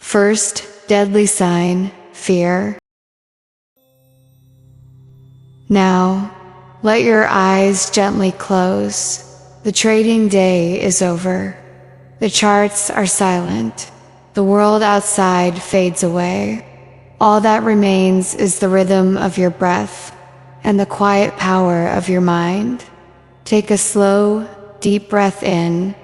First deadly sign, fear. Now, let your eyes gently close. The trading day is over. The charts are silent. The world outside fades away. All that remains is the rhythm of your breath and the quiet power of your mind. Take a slow, deep breath in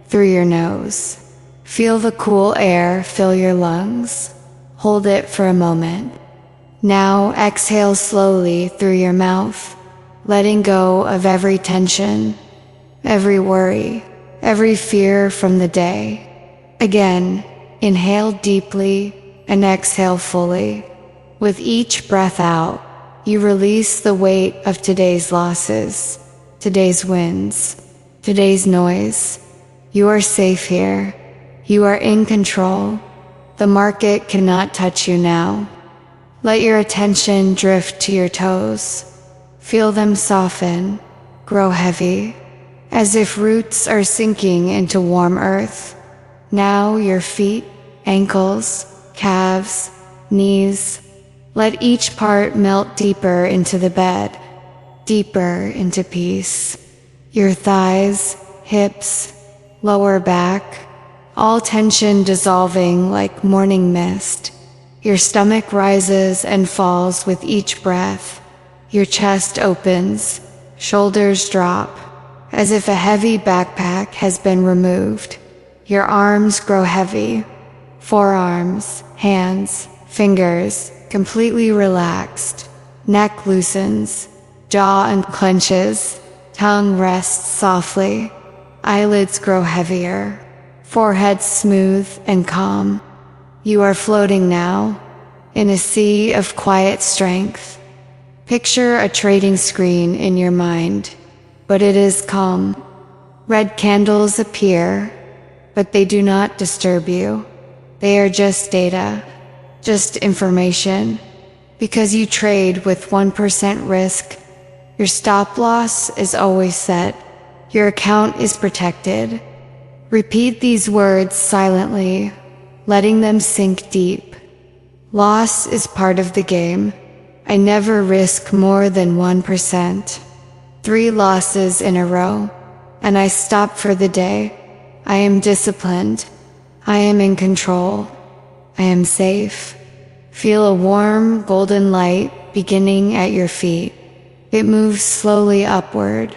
through your nose. Feel the cool air fill your lungs. Hold it for a moment. Now exhale slowly through your mouth, letting go of every tension, every worry, every fear from the day. Again, inhale deeply and exhale fully. With each breath out, you release the weight of today's losses, today's wins, today's noise. You are safe here. You are in control. The market cannot touch you now. Let your attention drift to your toes. Feel them soften, grow heavy, as if roots are sinking into warm earth. Now your feet, ankles, calves, knees. Let each part melt deeper into the bed, deeper into peace. Your thighs, hips, lower back, all tension dissolving like morning mist. Your stomach rises and falls with each breath. Your chest opens, shoulders drop, as if a heavy backpack has been removed. Your arms grow heavy, forearms, hands, fingers, completely relaxed. Neck loosens, jaw unclenches, tongue rests softly. Eyelids grow heavier, forehead smooth and calm. You are floating now, in a sea of quiet strength. Picture a trading screen in your mind, but it is calm. Red candles appear, but they do not disturb you. They are just data, just information. Because you trade with 1% risk, your stop loss is always set. Your account is protected. Repeat these words silently, letting them sink deep. Loss is part of the game. I never risk more than 1%. 3 losses in a row, and I stop for the day. I am disciplined. I am in control. I am safe. Feel a warm, golden light beginning at your feet. It moves slowly upward,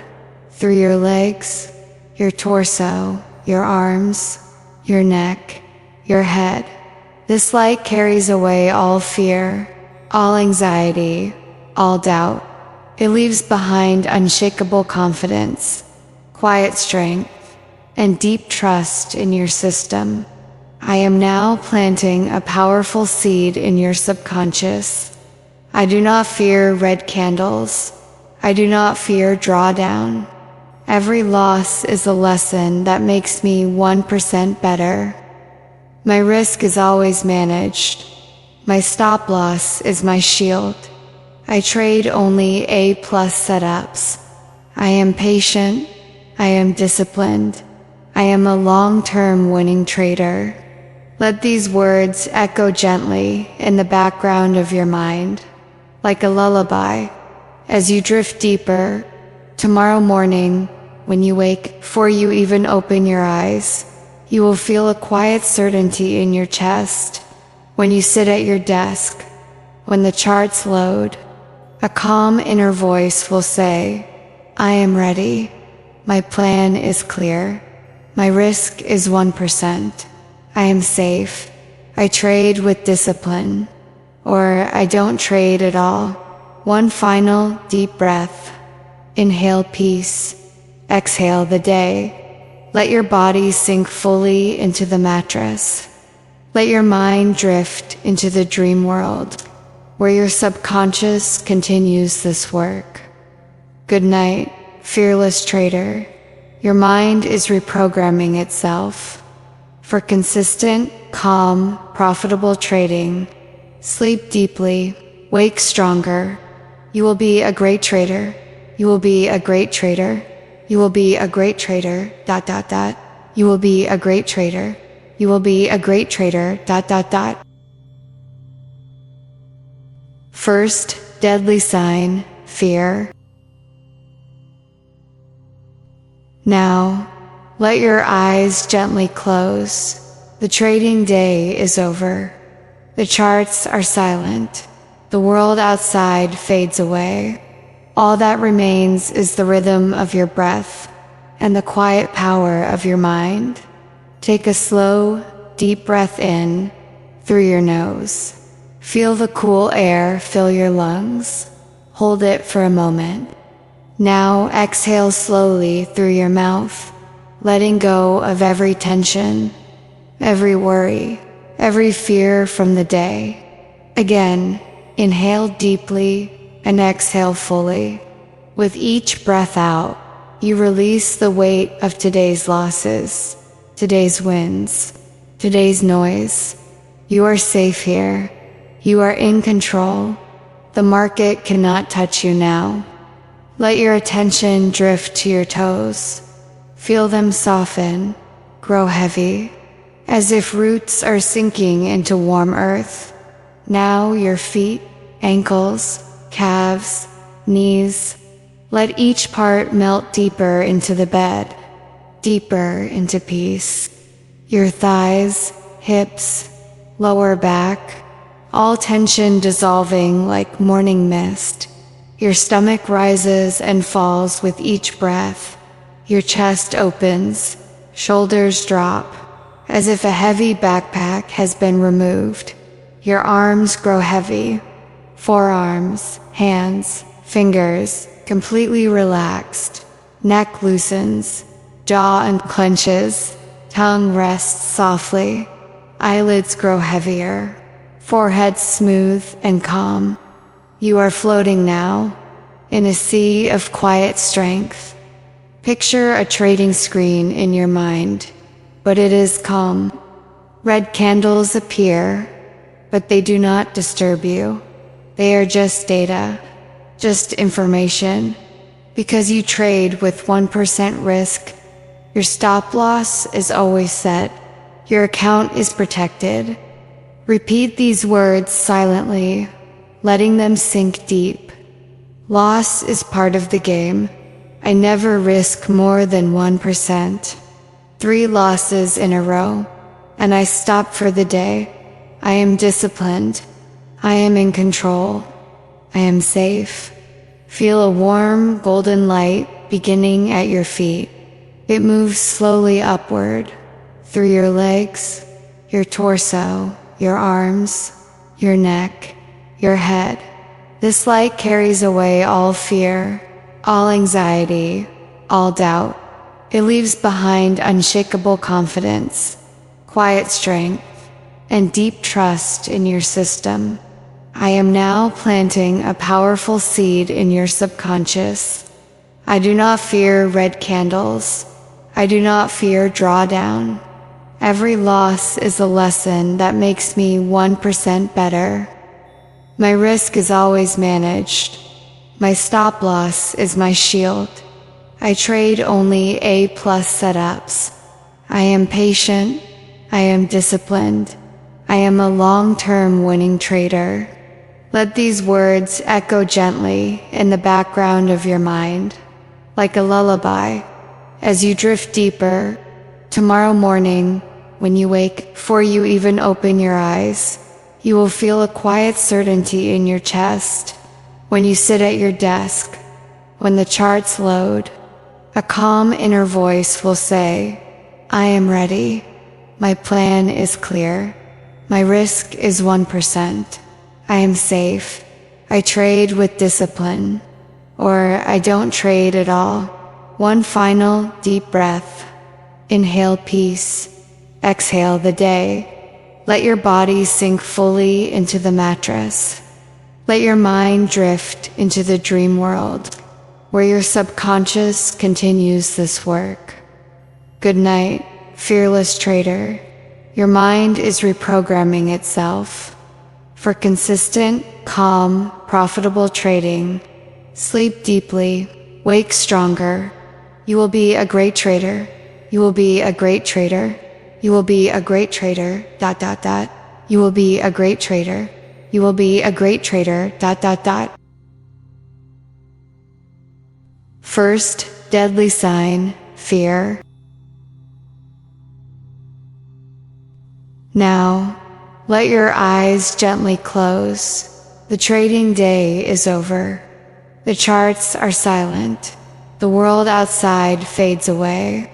through your legs, your torso, your arms, your neck, your head. This light carries away all fear, all anxiety, all doubt. It leaves behind unshakable confidence, quiet strength, and deep trust in your system. I am now planting a powerful seed in your subconscious. I do not fear red candles. I do not fear drawdown. Every loss is a lesson that makes me 1% better. My risk is always managed. My stop loss is my shield. I trade only A+ setups. I am patient. I am disciplined. I am a long-term winning trader. Let these words echo gently in the background of your mind, like a lullaby, as you drift deeper. Tomorrow morning, when you wake, before you even open your eyes, you will feel a quiet certainty in your chest. When you sit at your desk, when the charts load, a calm inner voice will say, I am ready. My plan is clear. My risk is 1%. I am safe. I trade with discipline. Or I don't trade at all. One final deep breath. Inhale peace. Exhale the day. Let your body sink fully into the mattress. Let your mind drift into the dream world, where your subconscious continues this work. Good night, fearless trader. Your mind is reprogramming itself. For consistent, calm, profitable trading, sleep deeply, wake stronger. You will be a great trader. You will be a great trader. You will be a great trader. You will be a great trader. You will be a great trader. First deadly sign, fear. Now, let your eyes gently close. The trading day is over. The charts are silent. The world outside fades away. All that remains is the rhythm of your breath and the quiet power of your mind. Take a slow, deep breath in through your nose. Feel the cool air fill your lungs. Hold it for a moment. Now exhale slowly through your mouth, letting go of every tension, every worry, every fear from the day. Again, inhale deeply and exhale fully. With each breath out, you release the weight of today's losses, today's wins, today's noise. You are safe here. You are in control. The market cannot touch you now. Let your attention drift to your toes. Feel them soften, grow heavy, as if roots are sinking into warm earth. Now your feet, ankles, calves, knees. Let each part melt deeper into the bed, deeper into peace. Your thighs, hips, lower back, all tension dissolving like morning mist. Your stomach rises and falls with each breath. Your chest opens, shoulders drop, as if a heavy backpack has been removed. Your arms grow heavy, forearms, hands, fingers, completely relaxed. Neck loosens, jaw unclenches, tongue rests softly. Eyelids grow heavier, forehead smooth and calm. You are floating now, in a sea of quiet strength. Picture a trading screen in your mind, but it is calm. Red candles appear, but they do not disturb you. They are just data, just information. Because you trade with 1% risk, your stop loss is always set. Your account is protected. Repeat these words silently, letting them sink deep. Loss is part of the game. I never risk more than 1%. 3 losses in a row, and I stop for the day. I am disciplined. I am in control. I am safe. Feel a warm, golden light beginning at your feet. It moves slowly upward, through your legs, your torso, your arms, your neck, your head. This light carries away all fear, all anxiety, all doubt. It leaves behind unshakable confidence, quiet strength, and deep trust in your system. I am now planting a powerful seed in your subconscious. I do not fear red candles. I do not fear drawdown. Every loss is a lesson that makes me 1% better. My risk is always managed. My stop loss is my shield. I trade only A+ setups. I am patient. I am disciplined. I am a long-term winning trader. Let these words echo gently in the background of your mind, like a lullaby, as you drift deeper. Tomorrow morning, when you wake, before you even open your eyes, you will feel a quiet certainty in your chest. When you sit at your desk, when the charts load, a calm inner voice will say, I am ready. My plan is clear. My risk is 1%. I am safe. I trade with discipline. Or I don't trade at all. One final deep breath. Inhale peace. Exhale the day. Let your body sink fully into the mattress. Let your mind drift into the dream world, where your subconscious continues this work. Good night, fearless trader. Your mind is reprogramming itself. For consistent, calm, profitable trading, sleep deeply, wake stronger. You will be a great trader. You will be a great trader. You will be a great trader, ... You will be a great trader. You will be a great trader, ... First deadly sign, fear. Now, let your eyes gently close. The trading day is over. The charts are silent. The world outside fades away.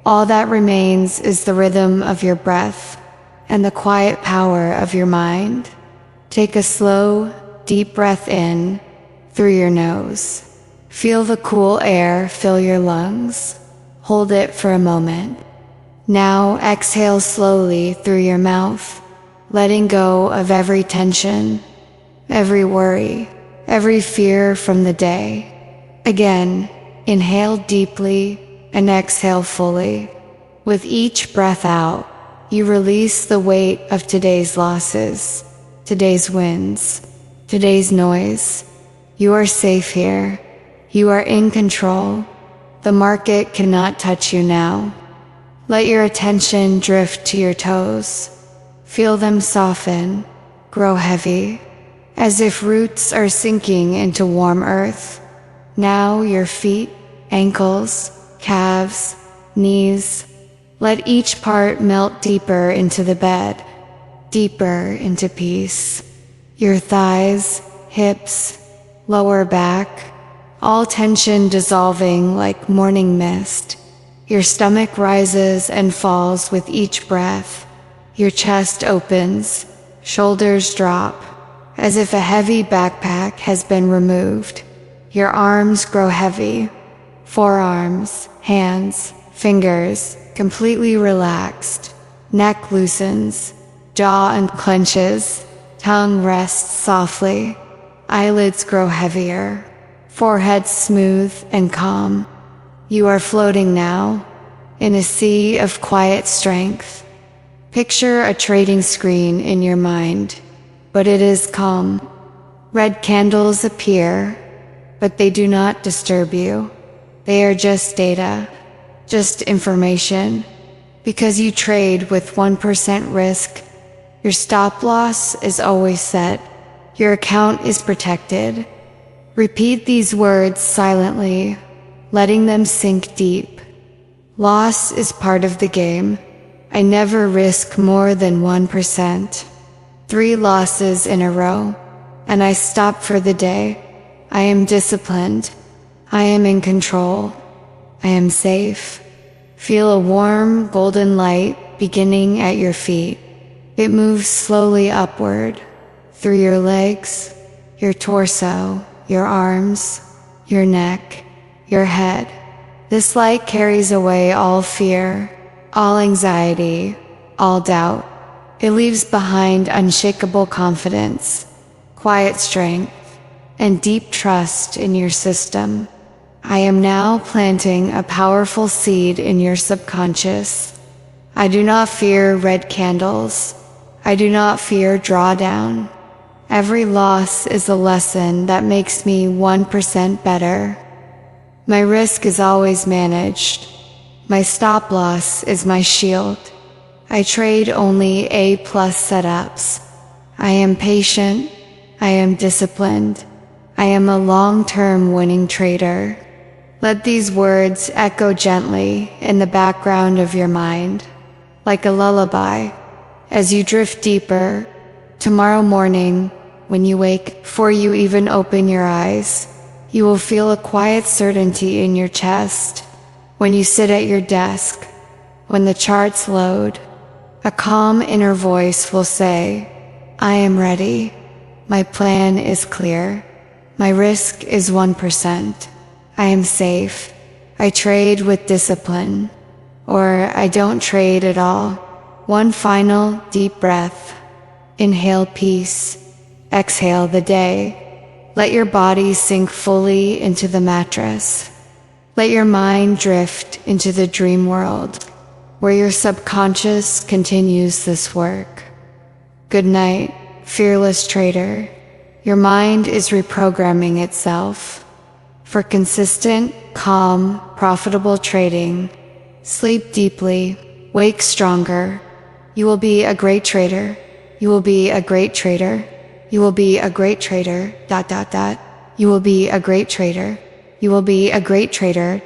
All that remains is the rhythm of your breath and the quiet power of your mind. Take a slow, deep breath in through your nose. Feel the cool air fill your lungs. Hold it for a moment. Now exhale slowly through your mouth, letting go of every tension, every worry, every fear from the day. Again, inhale deeply and exhale fully. With each breath out, you release the weight of today's losses, today's wins, today's noise. You are safe here. You are in control. The market cannot touch you now. Let your attention drift to your toes. Feel them soften, grow heavy, as if roots are sinking into warm earth. Now your feet, ankles, calves, knees. Let each part melt deeper into the bed, deeper into peace. Your thighs, hips, lower back, all tension dissolving like morning mist. Your stomach rises and falls with each breath. Your chest opens, shoulders drop, as if a heavy backpack has been removed. Your arms grow heavy, forearms, hands, fingers, completely relaxed. Neck loosens, jaw unclenches, tongue rests softly. Eyelids grow heavier, forehead smooth and calm. You are floating now, in a sea of quiet strength. Picture a trading screen in your mind, but it is calm. Red candles appear, but they do not disturb you. They are just data, just information. Because you trade with 1% risk, your stop loss is always set. Your account is protected. Repeat these words silently, letting them sink deep. Loss is part of the game. I never risk more than 1%. 3 losses in a row, and I stop for the day. I am disciplined. I am in control. I am safe. Feel a warm, golden light beginning at your feet. It moves slowly upward, through your legs, your torso, your arms, your neck, your head. This light carries away all fear, all anxiety, all doubt. It leaves behind unshakable confidence, quiet strength, and deep trust in your system. I am now planting a powerful seed in your subconscious. I do not fear red candles. I do not fear drawdown. Every loss is a lesson that makes me 1% better. My risk is always managed. My stop loss is my shield. I trade only A+ setups. I am patient. I am disciplined. I am a long-term winning trader. Let these words echo gently in the background of your mind, like a lullaby, as you drift deeper. Tomorrow morning, when you wake, before you even open your eyes, you will feel a quiet certainty in your chest. When you sit at your desk, when the charts load, a calm inner voice will say, I am ready. My plan is clear. My risk is 1%. I am safe. I trade with discipline. Or I don't trade at all. One final deep breath. Inhale peace. Exhale the day. Let your body sink fully into the mattress. Let your mind drift into the dream world, where your subconscious continues this work. Good night, fearless trader. Your mind is reprogramming itself. For consistent, calm, profitable trading, sleep deeply, Wake stronger. You will be a great trader. You will be a great trader. You will be a great trader. ... You will be a great trader. You will be a great trader.